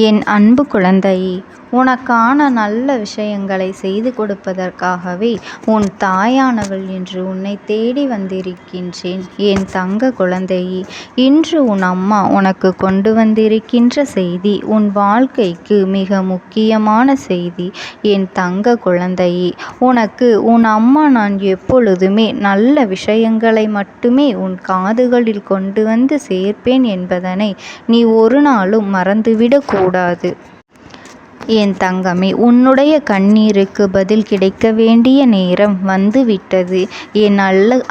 என் அன்பு குழந்தையே, உனக்கான நல்ல விஷயங்களை செய்து கொடுப்பதற்காகவே உன் தாயானவள் இன்று உன்னை தேடி வந்திருக்கின்றேன். என் தங்க குழந்தையே, இன்று உன் அம்மா உனக்கு கொண்டு வந்திருக்கின்ற செய்தி உன் வாழ்க்கைக்கு மிக முக்கியமான செய்தி. என் தங்க குழந்தையே, உனக்கு உன் அம்மா நான் எப்பொழுதுமே நல்ல விஷயங்களை மட்டுமே உன் காதுகளில் கொண்டு வந்து சேர்ப்பேன் என்பதனை நீ ஒரு நாளும் மறந்துவிடக் கூடாது. என் தங்கமே, உன்னுடைய கண்ணீருக்கு பதில் கிடைக்க வேண்டிய நேரம் வந்துவிட்டது. என்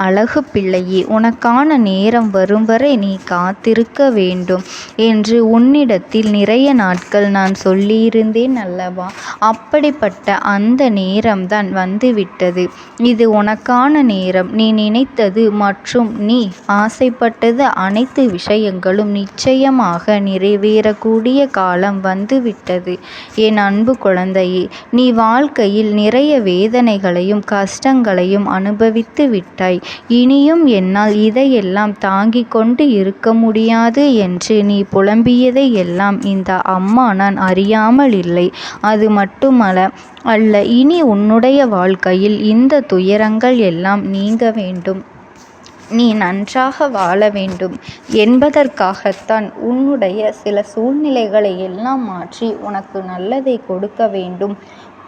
அழகு பிள்ளையே, உனக்கான நேரம் வரும் வரை நீ காத்திருக்க வேண்டும் என்று உன்னிடத்தில் நிறைய நாட்கள் நான் சொல்லியிருந்தேன் அல்லவா? அப்படிப்பட்ட அந்த நேரம்தான் வந்துவிட்டது. இது உனக்கான நேரம். நீ நினைத்தது மற்றும் நீ ஆசைப்பட்டது அனைத்து விஷயங்களும் நிச்சயமாக நிறைவேறக்கூடிய காலம் வந்துவிட்டது. என் அன்பு குழந்தையே, நீ வாழ்க்கையில் நிறைய வேதனைகளையும் கஷ்டங்களையும் அனுபவித்து விட்டாய். இனியும் என்னால் இதையெல்லாம் தாங்கிக் கொண்டு இருக்க முடியாது என்று நீ புலம்பியதை எல்லாம் இந்த அம்மா நான் அறியாமல் இல்லை. அது மட்டுமல்ல, இனி உன்னுடைய வாழ்க்கையில் இந்த துயரங்கள் எல்லாம் நீங்க வேண்டும், நீ நன்றாக வாழ வேண்டும் என்பதற்காகத்தான் உன்னுடைய சில சூழ்நிலைகளை எல்லாம் மாற்றி உனக்கு நல்லதை கொடுக்க வேண்டும்,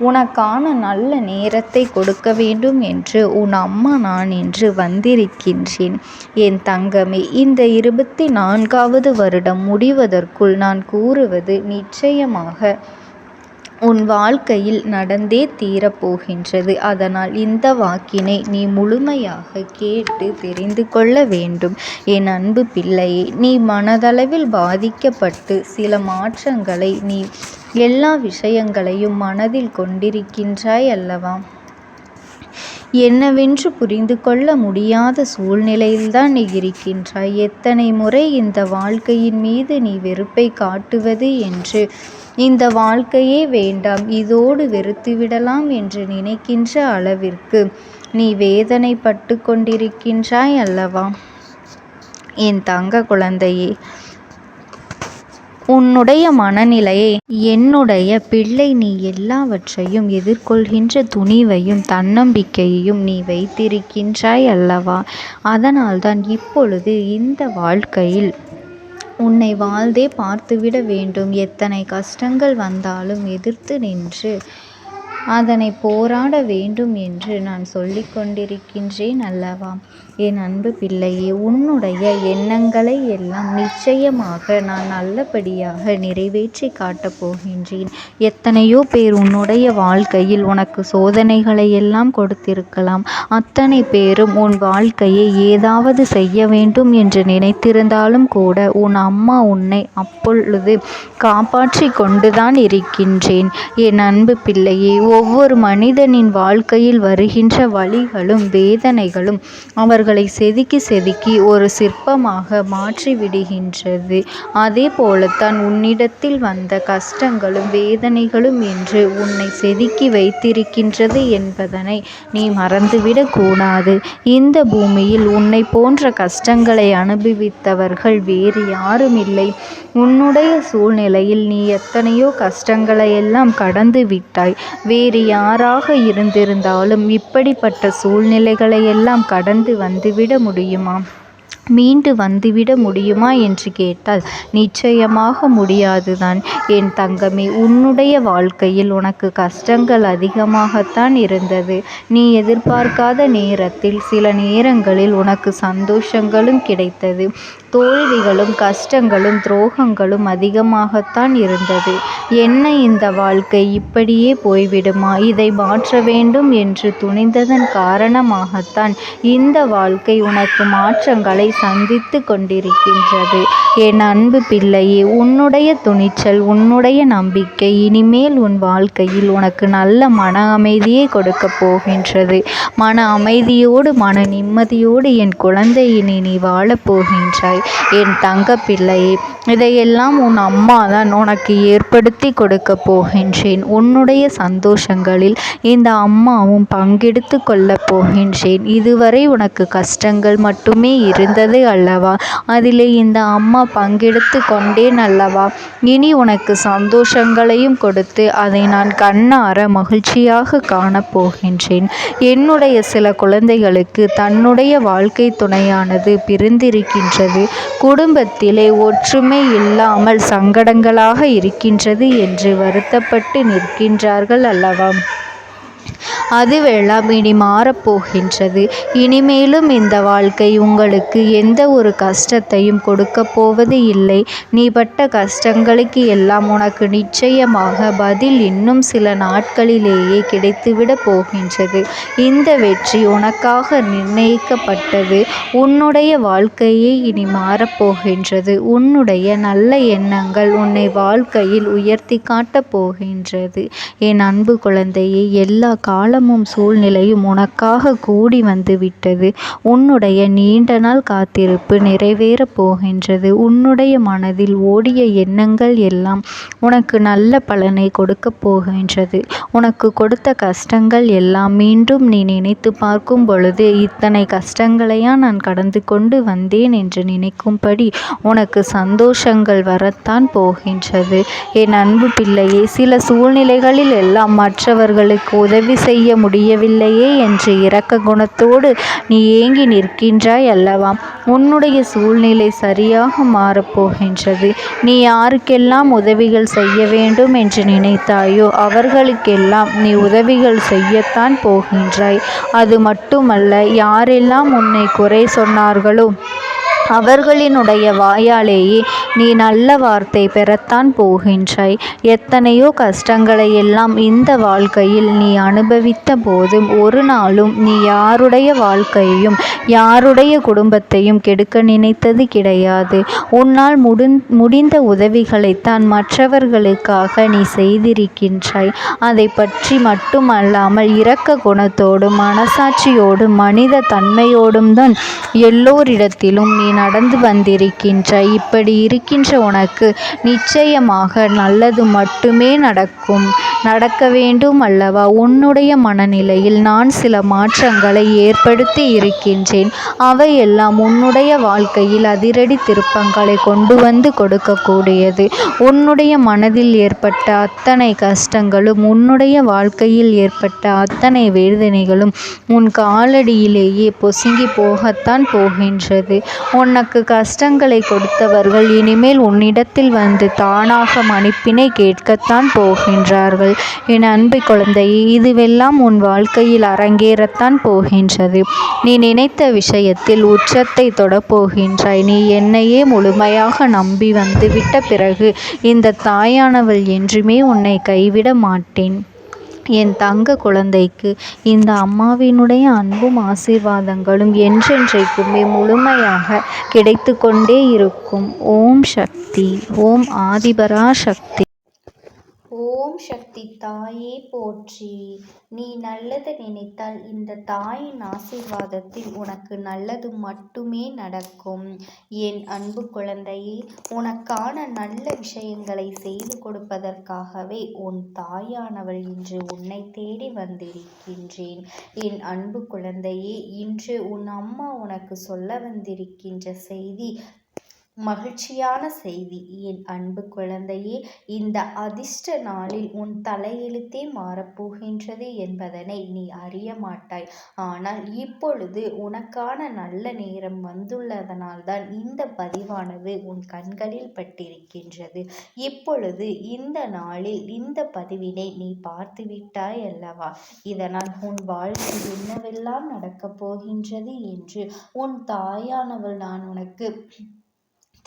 உனக்கான நல்ல நேரத்தை கொடுக்க வேண்டும் என்று உன் அம்மா நான் இன்று வந்திருக்கின்றேன். என் தங்கமே, இந்த 24வது வருடம் முடிவதற்குள் நான் கூறுவது நிச்சயமாக உன் வாழ்க்கையில் நடந்தே தீரப்போகின்றது. அதனால் இந்த வாக்கினை நீ முழுமையாக கேட்டு தெரிந்து கொள்ள வேண்டும். என் அன்பு பிள்ளையே, நீ மனதளவில் பாதிக்கப்பட்டு சில மாற்றங்களை நீ எல்லா விஷயங்களையும் மனதில் கொண்டிருக்கின்றாய் அல்லவா? என்னவென்று புரிந்து கொள்ள முடியாத சூழ்நிலையில்தான் நீ இருக்கின்றாய். எத்தனை முறை இந்த வாழ்க்கையின் மீது நீ வெறுப்பை காட்டுவது என்று, இந்த வாழ்க்கையே வேண்டாம், இதோடு வெறுத்துவிடலாம் என்று நினைக்கின்ற அளவிற்கு நீ வேதனைப்பட்டு கொண்டிருக்கின்றாய் அல்லவா? என் தங்க குழந்தையே, உன்னுடைய மனநிலையை என்னுடைய பிள்ளை நீ எல்லாவற்றையும் எதிர்கொள்கின்ற துணிவையும் தன்னம்பிக்கையையும் நீ வைத்திருக்கின்றாய் அல்லவா? அதனால்தான் இப்பொழுது இந்த வாழ்க்கையில் உன்னை வாழ்ந்தே பார்த்துவிட வேண்டும். எத்தனை கஷ்டங்கள் வந்தாலும் எதிர்த்து நின்று அதனை போராட வேண்டும் என்று நான் சொல்லிக் கொண்டிருக்கின்றேன் அல்லவா? என் அன்பு பிள்ளையே, உன்னுடைய எண்ணங்களை எல்லாம் நிச்சயமாக நான் நல்லபடியாக நிறைவேற்றி காட்டப் போகின்றேன். எத்தனையோ பேர் உன்னுடைய வாழ்க்கையில் உனக்கு சோதனைகளை எல்லாம் கொடுத்திருக்கலாம். அத்தனை பேரும் உன் வாழ்க்கையை ஏதாவது செய்ய வேண்டும் என்று நினைத்திருந்தாலும் கூட உன் அம்மா உன்னை அப்பொழுது காப்பாற்றி கொண்டுதான் இருக்கின்றேன். என் அன்பு பிள்ளையே, ஒவ்வொரு மனிதனின் வாழ்க்கையில் வருகின்ற வலிகளும் வேதனைகளும் அவர்களை செதுக்கி செதுக்கி ஒரு சிற்பமாக மாற்றி விடுகின்றது. அதே போலத்தான் உன்னிடத்தில் வந்த கஷ்டங்களும் வேதனைகளும் என்று உன்னை செதுக்கி வைத்திருக்கின்றது என்பதனை நீ மறந்துவிடக் கூடாது. இந்த பூமியில் உன்னை போன்ற கஷ்டங்களை அனுபவித்தவர்கள் வேறு யாரும் இல்லை. உன்னுடைய சூழ்நிலையில் நீ எத்தனையோ கஷ்டங்களை எல்லாம் கடந்து விட்டாய். வேறு யாராக இருந்திருந்தாலும் இப்படிப்பட்ட சூழ்நிலைகளை எல்லாம் கடந்து வந்துவிட முடியுமா? மீண்டு வந்துவிட முடியுமா என்று கேட்டால் நிச்சயமாக முடியாதுதான். என் தங்கமே, உன்னுடைய வாழ்க்கையில் உனக்கு கஷ்டங்கள் அதிகமாகத்தான் இருந்தது. நீ எதிர்பார்க்காத நேரத்தில் சில நேரங்களில் உனக்கு சந்தோஷங்களும் கிடைத்தது. தோல்விகளும் கஷ்டங்களும் துரோகங்களும் அதிகமாகத்தான் இருந்தது. என்ன இந்த வாழ்க்கை இப்படியே போய்விடுமா? இதை மாற்ற வேண்டும் என்று துணிந்ததன் காரணமாகத்தான் இந்த வாழ்க்கை உனக்கு மாற்றங்களை சந்தித்து கொண்டிருக்கின்றது. என் அன்பு பிள்ளையே, உன்னுடைய துணிச்சல், உன்னுடைய நம்பிக்கை இனிமேல் உன் வாழ்க்கையில் உனக்கு நல்ல மன அமைதியை கொடுக்க போகின்றது. மன அமைதியோடு மன நிம்மதியோடு என் குழந்தை இனி நீ வாழப் போகின்றாய். என் தங்க பிள்ளையே. இதையெல்லாம் உன் அம்மா தான் உனக்கு ஏற்படுத்தி கொடுக்க போகின்றேன். உன்னுடைய சந்தோஷங்களில் இந்த அம்மாவும் பங்கெடுத்து கொள்ளப் போகின்றேன். இதுவரை உனக்கு கஷ்டங்கள் மட்டுமே இருந்தது அல்லவா? அதிலே இந்த அம்மா பங்கெடுத்து கொண்டேன் அல்லவா? இனி உனக்கு சந்தோஷங்களையும் கொடுத்து அதை நான் கண்ணார மகிழ்ச்சியாக காணப்போகின்றேன். என்னுடைய சில குழந்தைகளுக்கு தன்னுடைய வாழ்க்கை துணையானது பிரிந்திருக்கின்றது, குடும்பத்திலே ஒற்றுமை இல்லாமல் சங்கடங்களாக இருக்கின்றது என்று வருத்தப்பட்டு நிற்கின்றார்கள் அல்லவா? அதுவெல்லாம் இனி மாறப்போகின்றது. இனிமேலும் இந்த வாழ்க்கை உங்களுக்கு எந்த ஒரு கஷ்டத்தையும் கொடுக்க போவது இல்லை. நீ பட்ட கஷ்டங்களுக்கு எல்லாம் உனக்கு நிச்சயமாக பதில் இன்னும் சில நாட்களிலேயே கிடைத்துவிட போகின்றது. இந்த வெற்றி உனக்காக நிர்ணயிக்கப்பட்டது. உன்னுடைய வாழ்க்கையே இனி மாறப்போகின்றது. உன்னுடைய நல்ல எண்ணங்கள் உன்னை வாழ்க்கையில் உயர்த்தி காட்டப் போகின்றது. என் அன்பு குழந்தையே, எல்லா காலமும் சூழ்நிலையும் உனக்காக கூடி வந்து விட்டது. உன்னுடைய நீண்ட நாள் காத்திருப்பு நிறைவேறப் போகின்றது. உன்னுடைய மனதில் ஓடிய எண்ணங்கள் எல்லாம் உனக்கு நல்ல பலனை கொடுக்கப் போகின்றது. உனக்கு கொடுத்த கஷ்டங்கள் எல்லாம் மீண்டும் நீ நினைத்து பார்க்கும் பொழுது, இத்தனை கஷ்டங்களையா நான் கடந்து கொண்டு வந்தேன் என்று நினைக்கும்படி உனக்கு சந்தோஷங்கள் வரத்தான் போகின்றது. என் அன்பு பிள்ளையே, சில சூழ்நிலைகளில் எல்லாம் மற்றவர்களுக்கு உதவி செய்ய முடியவில்லையே என்று இரக்க குணத்தோடு நீ ஏங்கி நிற்கின்றாய் அல்லவா? உன்னுடைய சூழ்நிலை சரியாக மாறப்போகின்றது. நீ யாருக்கெல்லாம் உதவிகள் செய்ய வேண்டும் என்று நினைத்தாயோ அவர்களுக்கெல்லாம் நீ உதவிகள் செய்யத்தான் போகின்றாய். அது மட்டுமல்ல, யாரெல்லாம் உன்னை குறை சொன்னார்களோ அவர்களினுடைய வாயாலேயே நீ நல்ல வார்த்தை பெறத்தான் போகின்றாய். எத்தனையோ கஷ்டங்களை எல்லாம் இந்த வாழ்க்கையில் நீ அனுபவித்த போதும் ஒரு நாளும் நீ யாருடைய வாழ்க்கையையும் யாருடைய குடும்பத்தையும் கெடுக்க நினைத்தது கிடையாது. உன்னால் முடிந்த உதவிகளைத்தான் மற்றவர்களுக்காக நீ செய்திருக்கின்றாய். அதை பற்றி மட்டுமல்லாமல் இரக்க குணத்தோடும் மனசாட்சியோடும் மனித தன்மையோடும் தான் எல்லோரிடத்திலும் நீ நடந்து வந்திருக்கின்றாய். இப்படி இருக்கின்ற உனக்கு நிச்சயமாக நல்லது மட்டுமே நடக்க வேண்டும் அல்லவா? உன்னுடைய மனநிலையில் நான் சில மாற்றங்களை ஏற்படுத்தி இருக்கின்றேன். அவையெல்லாம் உன்னுடைய வாழ்க்கையில் அதிரடி திருப்பங்களை கொண்டு வந்து கொடுக்கக்கூடியது. உன்னுடைய மனதில் ஏற்பட்ட அத்தனை கஷ்டங்களும் உன்னுடைய வாழ்க்கையில் ஏற்பட்ட அத்தனை வேதனைகளும் உன் காலடியிலேயே பொசுங்கி போகத்தான் போகின்றது. உனக்கு கஷ்டங்களை கொடுத்தவர்கள் இனிமேல் உன்னிடத்தில் வந்து தானாக மன்னிப்பினை கேட்கத்தான் போகின்றார்கள். என் அன்பு குழந்தையே, இதுவெல்லாம் உன் வாழ்க்கையில் அரங்கேறத்தான் போகின்றது. நீ நினைத்த விஷயத்தில் உச்சத்தை தொடப்போகின்றாய். நீ என்னையே முழுமையாக நம்பி வந்துவிட்ட பிறகு இந்த தாயானவள் என்றுமே உன்னை கைவிட மாட்டேன். என் தங்க குழந்தைக்கு இந்த அம்மாவினுடைய அன்பும் ஆசீர்வாதங்களும் என்றென்றைக்குமே முழுமையாக கிடைத்து கொண்டே இருக்கும். ஓம் சக்தி. ஓம் ஆதிபரா சக்தி. ஓம் சக்தி தாயே போற்றி. நீ நல்லது நினைத்தால் இந்த தாயின் ஆசீர்வாதத்தில் உனக்கு நல்லது மட்டுமே நடக்கும். என் அன்பு குழந்தையே, உனக்கான நல்ல விஷயங்களை செய்து கொடுப்பதற்காகவே உன் தாயானவள் இன்று உன்னை தேடி வந்திருக்கின்றேன். என் அன்பு குழந்தையே, இன்று உன் அம்மா உனக்கு சொல்ல வந்திருக்கின்ற செய்தி மகிழ்ச்சியான செய்தி. என் அன்பு குழந்தையே, இந்த அதிர்ஷ்ட நாளில் உன் தலையெழுத்தே மாறப்போகின்றது என்பதனை நீ அறிய மாட்டாய். ஆனால் இப்பொழுது உனக்கான நல்ல நேரம் வந்துள்ளதனால்தான் இந்த பதிவானது உன் கண்களில் பட்டிருக்கின்றது. இப்பொழுது இந்த நாளில் இந்த பதிவினை நீ பார்த்துவிட்டாய் அல்லவா? இதனால் உன் வாழ்வில் என்னவெல்லாம் நடக்கப் போகின்றது என்று உன் தாயானவள் நான் உனக்கு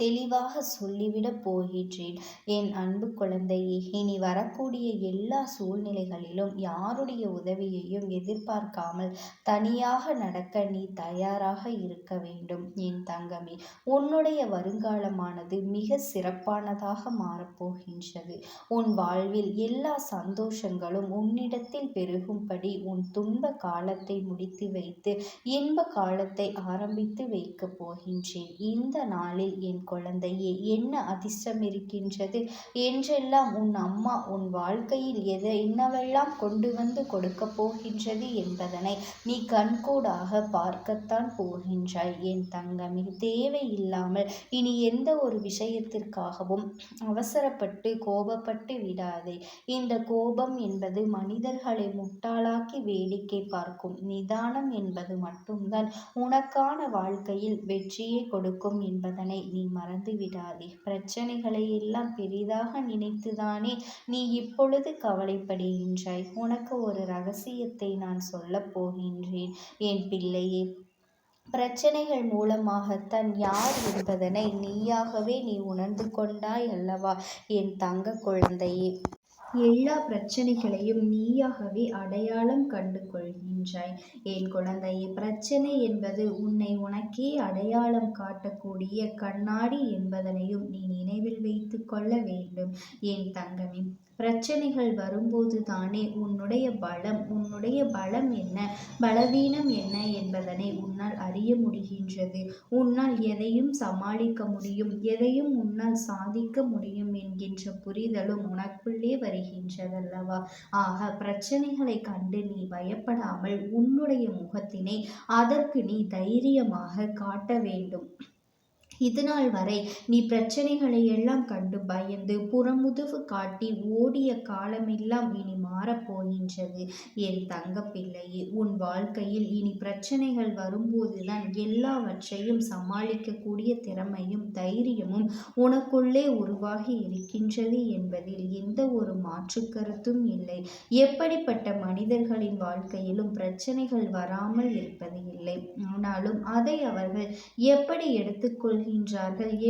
தெளிவாக சொல்லிவிடப் போகின்றேன். என் அன்பு குழந்தையே, இனி வரக்கூடிய எல்லா சூழ்நிலைகளிலும் யாருடைய உதவியையும் எதிர்பார்க்காமல் தனியாக நடக்க நீ தயாராக இருக்க வேண்டும். என் தங்கமே, உன்னுடைய வருங்காலமானது மிக சிறப்பானதாக மாறப்போகின்றது. உன் வாழ்வில் எல்லா சந்தோஷங்களும் உன்னிடத்தில் பெருகும்படி உன் துன்ப காலத்தை முடித்து வைத்து இன்ப காலத்தை ஆரம்பித்து வைக்கப் போகின்றேன். இந்த நாளில் என் குழந்தையே, என்ன அதிர்ஷ்டம் இருக்கின்றது என்றெல்லாம் உன் அம்மா உன் வாழ்க்கையில் என்னவெல்லாம் கொண்டு வந்து கொடுக்கப் போகின்றது என்பதனை நீ கண்கூடாக பார்க்கத்தான் போகின்றாய். என் தங்கமே, தேவையில்லாமல் இனி எந்த ஒரு விஷயத்திற்காகவும் அவசரப்பட்டு கோபப்பட்டு விடாதே. இந்த கோபம் என்பது மனிதர்களை முட்டாளாக்கி வேடிக்கை பார்க்கும். நிதானம் என்பது மட்டும்தான் உனக்கான வாழ்க்கையில் வெற்றியை கொடுக்கும் என்பதனை நீ மறந்து விடாதே. பிரச்சனைகளை எல்லாம் பெரிதாக நினைத்துதானே நீ இப்பொழுது கவலைப்படுகின்றாய். உனக்கு ஒரு ரகசியத்தை நான் சொல்லப் போகின்றேன் என் பிள்ளையே. பிரச்சனைகள் மூலமாகத்தான் யார் என்பதனை நீயாகவே நீ உணர்ந்து கொண்டாய் அல்லவா என் தங்க குழந்தையே. எல்லா பிரச்சனைகளையும் நீயாகவே அடையாளம் கண்டு கொள்கின்றாய் என் குழந்தையே. பிரச்சனை என்பது உன்னை உனக்கே அடையாளம் காட்டக்கூடிய கண்ணாடி என்பதனையும் நீ நினைவில் வைத்து கொள்ள வேண்டும் என் தங்கமே. பிரச்சனைகள் வரும்போது தானே உன்னுடைய பலம் என்ன, பலவீனம் என்ன என்பதனை உன்னால் அறிய முடிகின்றது. உன்னால் எதையும் சமாளிக்க முடியும், எதையும் உன்னால் சாதிக்க முடியும் என்கின்ற புரிதலும் உனக்குள்ளே வருகின்றதல்லவா. ஆக பிரச்சனைகளை கண்டு நீ பயப்படாமல் உன்னுடைய முகத்தினை அதற்கு நீ தைரியமாக காட்ட வேண்டும். இதுநாள் வரை நீ பிரச்சனைகளை எல்லாம் கண்டு பயந்து புறமுதுவு காட்டி ஓடிய காலமெல்லாம் இனி மாறப்போகின்றது என் தங்க பிள்ளையே. உன் வாழ்க்கையில் இனி பிரச்சனைகள் வரும்போதுதான் எல்லாவற்றையும் சமாளிக்கக்கூடிய திறமையும் தைரியமும் உனக்குள்ளே உருவாகி இருக்கின்றது என்பதில் எந்த ஒரு மாற்று கருத்தும் இல்லை. எப்படிப்பட்ட மனிதர்களின் வாழ்க்கையிலும் பிரச்சனைகள் வராமல் இருப்பது இல்லை. ஆனாலும் அதை அவர்கள் எப்படி எடுத்துக்கொள்கிறார்கள்,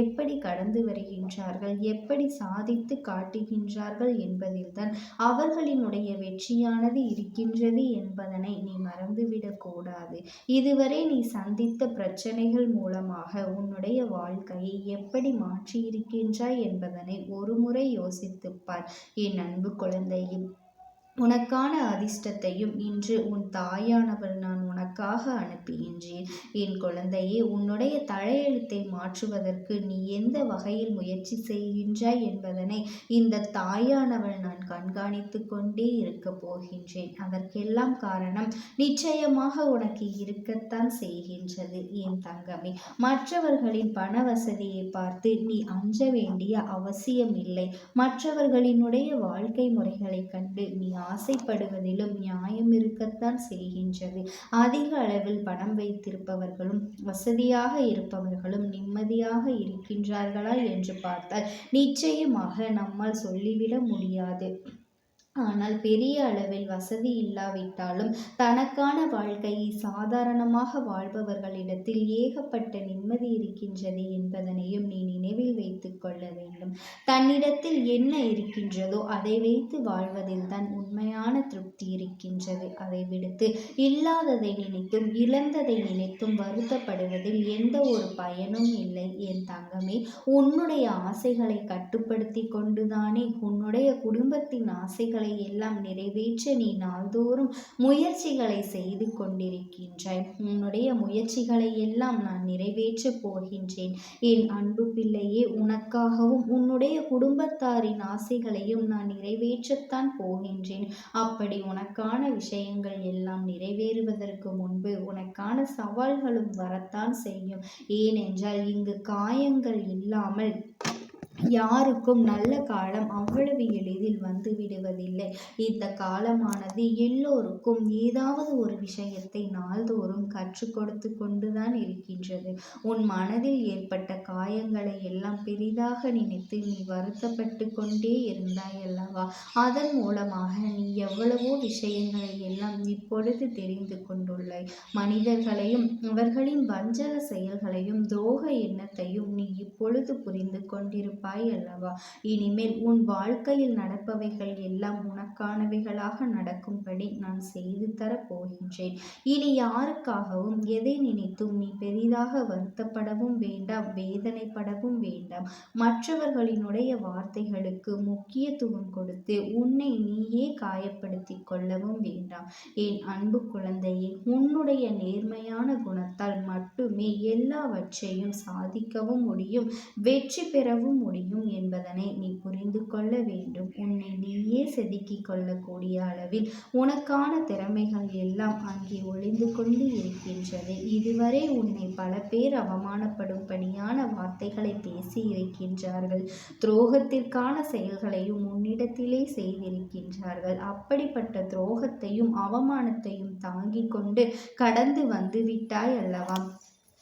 எப்படி கடந்து வருகின்றார்கள், எப்படி சாதித்து காட்டுகின்றார்கள் என்பதில்தான் அவர்களினுடைய வெற்றியானது இருக்கின்றது என்பதனை நீ மறந்துவிடக் கூடாது. இதுவரை நீ சந்தித்த பிரச்சனைகள் மூலமாக உன்னுடைய வாழ்க்கையை எப்படி மாற்றியிருக்கின்றாய் என்பதனை ஒருமுறை யோசித்துப்பார் என் அன்பு குழந்தையே. உனக்கான அதிர்ஷ்டத்தையும் இன்று உன் தாயானவள் நான் உனக்காக அனுப்புகின்றேன் என் குழந்தையே. உன்னுடைய தலையெழுத்தை மாற்றுவதற்கு நீ எந்த வகையில் முயற்சி செய்கின்றாய் என்பதனை இந்த தாயானவள் நான் கண்காணித்து கொண்டே இருக்க போகின்றேன். அதற்கெல்லாம் காரணம் நிச்சயமாக உனக்கு இருக்கத்தான் செய்கின்றது என் தங்கமே. மற்றவர்களின் பண வசதியை பார்த்து நீ அஞ்ச வேண்டிய அவசியம் இல்லை. மற்றவர்களினுடைய வாழ்க்கை முறைகளை கண்டு நீ ஆசைப்படுவதிலும் நியாயம் இருக்கத்தான் செய்கின்றது. அதிக அளவில் பணம் வைத்திருப்பவர்களும் வசதியாக இருப்பவர்களும் நிம்மதியாக இருக்கின்றார்களா என்று பார்த்தால் நிச்சயமாக நம்மால் சொல்லிவிட முடியாது. ஆனால் பெரிய அளவில் வசதி இல்லாவிட்டாலும் தனக்கான வாழ்க்கையை சாதாரணமாக வாழ்பவர்களிடத்தில் ஏகப்பட்ட நிம்மதி இருக்கின்றது என்பதனையும் நீ நினைவில் வைத்து கொள்ள வேண்டும். தன்னிடத்தில் என்ன இருக்கின்றதோ அதை வைத்து வாழ்வதில் தான் உண்மையான திருப்தி இருக்கின்றது. அதை விடுத்து இல்லாததை நினைத்தும் இழந்ததை நினைத்தும் வருத்தப்படுவதில் எந்த ஒரு பயனும் இல்லை என் தங்கமே. உன்னுடைய ஆசைகளை கட்டுப்படுத்தி கொண்டுதானே உன்னுடைய குடும்பத்தின் ஆசைகளை எல்லாம் நிறைவேற்ற நீ நாள்தோறும் முயற்சிகளை செய்து கொண்டிருக்கின்றாய். உன்னுடைய முயற்சிகளை எல்லாம் நான் நிறைவேற்ற போகின்றேன் என் அன்பு பிள்ளையே. உனக்காகவும் உன்னுடைய குடும்பத்தாரின் ஆசைகளையும் நான் நிறைவேற்றத்தான் போகின்றேன். அப்படி உனக்கான விஷயங்கள் எல்லாம் நிறைவேறுவதற்கு முன்பு உனக்கான சவால்களும் வரத்தான் செய்யும். ஏனென்றால் இங்கு காயங்கள் இல்லாமல் யாருக்கும் நல்ல காலம் அவ்வளவு எளிதில் வந்து விடுவதில்லை. இந்த காலமானது எல்லோருக்கும் ஏதாவது ஒரு விஷயத்தை நாள்தோறும் கற்றுக் கொடுத்து கொண்டுதான் இருக்கின்றது. உன் மனதில் ஏற்பட்ட காயங்களை எல்லாம் பெரிதாக நினைத்து நீ வருத்தப்பட்டு கொண்டே இருந்தாய் அல்லவா? அதன் மூலமாக நீ எவ்வளவோ விஷயங்களை எல்லாம் இப்பொழுது தெரிந்து கொண்டுள்ளாய். மனிதர்களையும் அவர்களின் வஞ்சக செயல்களையும் துரோக எண்ணத்தையும் நீ இப்பொழுது புரிந்து கொண்டிருப்பாய் அல்லவா? இனிமேல் உன் வாழ்க்கையில் நடப்பவைகள் எல்லாம் உனக்கானவைகளாக நடக்கும்படி நான் செய்து தரப் போகின்றேன். இனி யாருக்காகவும் எதை நினைத்தும் நீ பெரிதாக வருத்தப்படவும் வேண்டாம், வேதனைப்படவும் வேண்டாம். மற்றவர்களினுடைய வார்த்தைகளுக்கு முக்கியத்துவம் கொடுத்து உன்னை நீயே காயப்படுத்திக் கொள்ளவும் வேண்டாம். என் அன்பு குழந்தையே, உன்னுடைய நேர்மையான குணத்தால் மட்டுமே எல்லாவற்றையும் சாதிக்கவும் முடியும், வெற்றி பெறவும் முடியும் என்பதனை நீ புரிந்து கொள்ள வேண்டும். உன்னை நீயே செதுக்கிக் கொள்ளக்கூடிய அளவில் உனக்கான திறமைகள் எல்லாம் அங்கே ஒளிந்து கொண்டு இருக்கின்றது. இதுவரை உன்னை பல பேர் அவமானப்படும்படியான வார்த்தைகளை பேசி இருக்கின்றார்கள். துரோகத்திற்கான செயல்களையும் உன்னிடத்திலே செய்திருக்கின்றார்கள். அப்படிப்பட்ட துரோகத்தையும் அவமானத்தையும் தாங்கிக் கொண்டு கடந்து வந்து விட்டாய் அல்லவா?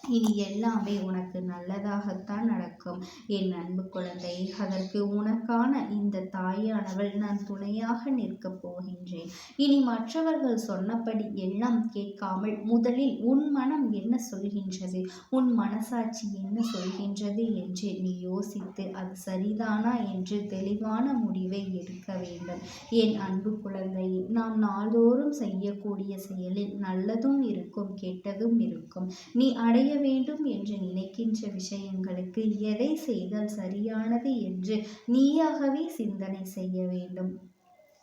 இனி எல்லாமே உனக்கு நல்லதாகத்தான் நடக்கும் என் அன்பு குழந்தை. அதற்கு உனக்கான இந்த தாயானவள் நான் துணையாக நிற்கப் போகின்றேன். இனி மற்றவர்கள் சொன்னபடி எல்லாம் கேட்காமல் முதலில் உன் மனம் என்ன சொல்கின்றது, உன் மனசாட்சி என்ன சொல்கின்றது என்று நீ யோசித்து அது சரிதானா என்று தெளிவான முடிவை எடுக்க வேண்டும். என் அன்பு குழந்தை, நாம் நாள்தோறும் செய்யக்கூடிய செயலில் நல்லதும் இருக்கும், கெட்டதும் இருக்கும். நீ அடைய வேண்டும் என்று நினைக்கின்ற விஷயங்களுக்கு எதை செய்தால் சரியானது என்று நீயாகவே சிந்தனை செய்ய வேண்டும்.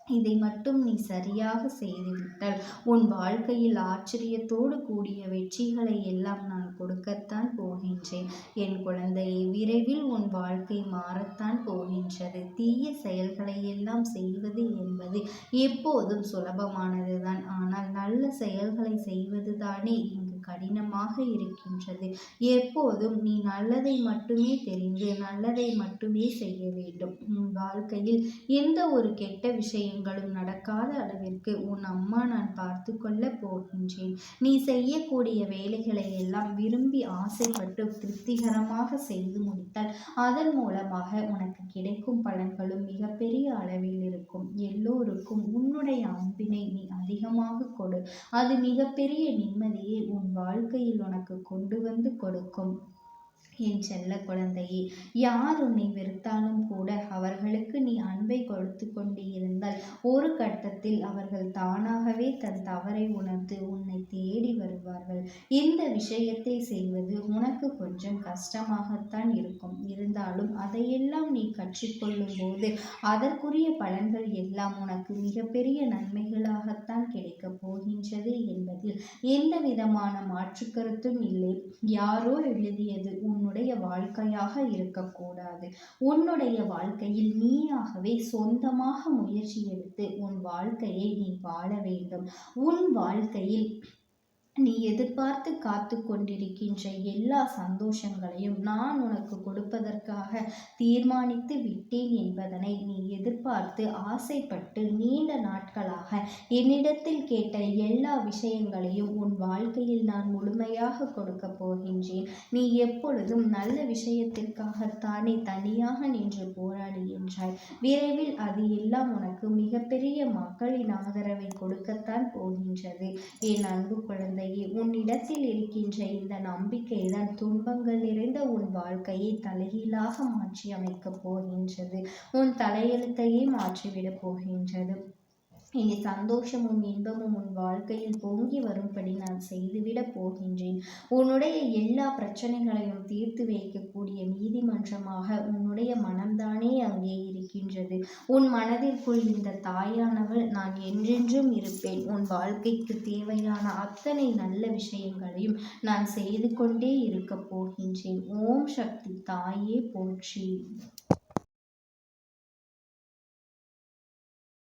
இதை மட்டும் நீ சரியாக செய்துவிட்டால் உன் வாழ்க்கையில் ஆச்சரியத்தோடு கூடிய வெற்றிகளை எல்லாம் நான் கொடுக்கத்தான் போகின்றேன். என் குழந்தையை, விரைவில் உன் வாழ்க்கை மாறத்தான் போகின்றது. தீய செயல்களை எல்லாம் செய்வது என்பது எப்போதும் சுலபமானதுதான். ஆனால் நல்ல செயல்களை செய்வது தானே இங்கு கடினமாக இருக்கின்றது. எப்போதும் நீ நல்லதை மட்டுமே தெரிந்து நல்லதை மட்டுமே செய்ய வேண்டும். உன் வாழ்க்கையில் எந்த ஒரு கெட்ட விஷயங்களும் நடக்காத அளவிற்கு உன் அம்மா நான் பார்த்து கொள்ள போகின்றேன். நீ செய்யக்கூடிய வேலைகளை எல்லாம் விரும்பி ஆசைப்பட்டு திருப்திகரமாக செய்து முடித்தால் அதன் மூலமாக உனக்கு கிடைக்கும் பலன்களும் மிகப்பெரிய அளவில் இருக்கும். எல்லோருக்கும் உன்னுடைய அன்பினை நீ அதிகமாக கொடு. அது மிகப்பெரிய நிம்மதியை உன் வாழ்க்கையில் உனக்கு கொண்டு வந்து கொடுக்கும். என் செல்ல குழந்தையே, யார் உன்னை வெறுத்தாலும் கூட அவர்களுக்கு நீ அன்பை கொடுத்து கொண்டு இருந்தால் ஒரு கட்டத்தில் அவர்கள் தானாகவே தன் தவறை உணர்ந்து உன்னை தேடி வருவார்கள். இந்த விஷயத்தை செய்வது உனக்கு கொஞ்சம் கஷ்டமாகத்தான் இருக்கும். இருந்தாலும் அதையெல்லாம் நீ கற்றுக்கொள்ளும் போது அதற்குரிய பலன்கள் எல்லாம் உனக்கு மிகப்பெரிய நன்மைகளாகத்தான் கிடைக்கப் போகின்றது என்பதில் எந்த விதமான மாற்று கருத்தும் இல்லை. யாரோ எழுதியது உன்னுடைய வாழ்க்கையாக இருக்கக்கூடாது. உன்னுடைய வாழ்க்கையில் நீயாகவே சொந்தமாக முயற்சி எடுத்து உன் வாழ்க்கையை நீ வாழ வேண்டும். உன் வாழ்க்கையில் நீ எதிர்பார்த்து காத்து கொண்டிருக்கின்ற எல்லா சந்தோஷங்களையும் நான் உனக்கு கொடுப்பதற்காக தீர்மானித்து விட்டேன் என்பதனை நீ எதிர்பார்த்து ஆசைப்பட்டு நீண்ட நாட்களாக என்னிடத்தில் கேட்ட எல்லா விஷயங்களையும் உன் வாழ்க்கையில் நான் முழுமையாக கொடுக்க போகின்றேன். நீ எப்பொழுதும் நல்ல விஷயத்திற்காகத்தானே தனியாக நின்று போராடுகின்றாய். விரைவில் அது எல்லாம் உனக்கு மிகப்பெரிய மக்களின் ஆதரவை கொடுக்கத்தான் போகின்றது. என் அன்பு குழந்தை, உன்னிடத்தில் இருக்கின்ற இந்த நம்பிக்கைதான் துன்பங்கள் நிறைந்த உன் வாழ்க்கையை தலைகீழாக மாற்றி அமைக்கப் போகின்றது. உன் தலையெழுத்தையே மாற்றிவிடப் போகின்றது. இனி சந்தோஷமும் இன்பமும் உன் வாழ்க்கையில் பொங்கி வரும்படி நான் செய்துவிடப் போகின்றேன். உன்னுடைய எல்லா பிரச்சனைகளையும் தீர்த்து வைக்கக்கூடிய நீதிமன்றமாக உன்னுடைய மனம்தானே அங்கே இருக்கின்றது. உன் மனதிற்குள் இந்த தாயானவள் நான் என்றென்றும் இருப்பேன். உன் வாழ்க்கைக்கு தேவையான அத்தனை நல்ல விஷயங்களையும் நான் செய்து கொண்டே இருக்கப் போகின்றேன். ஓம் சக்தி தாயே போற்றி.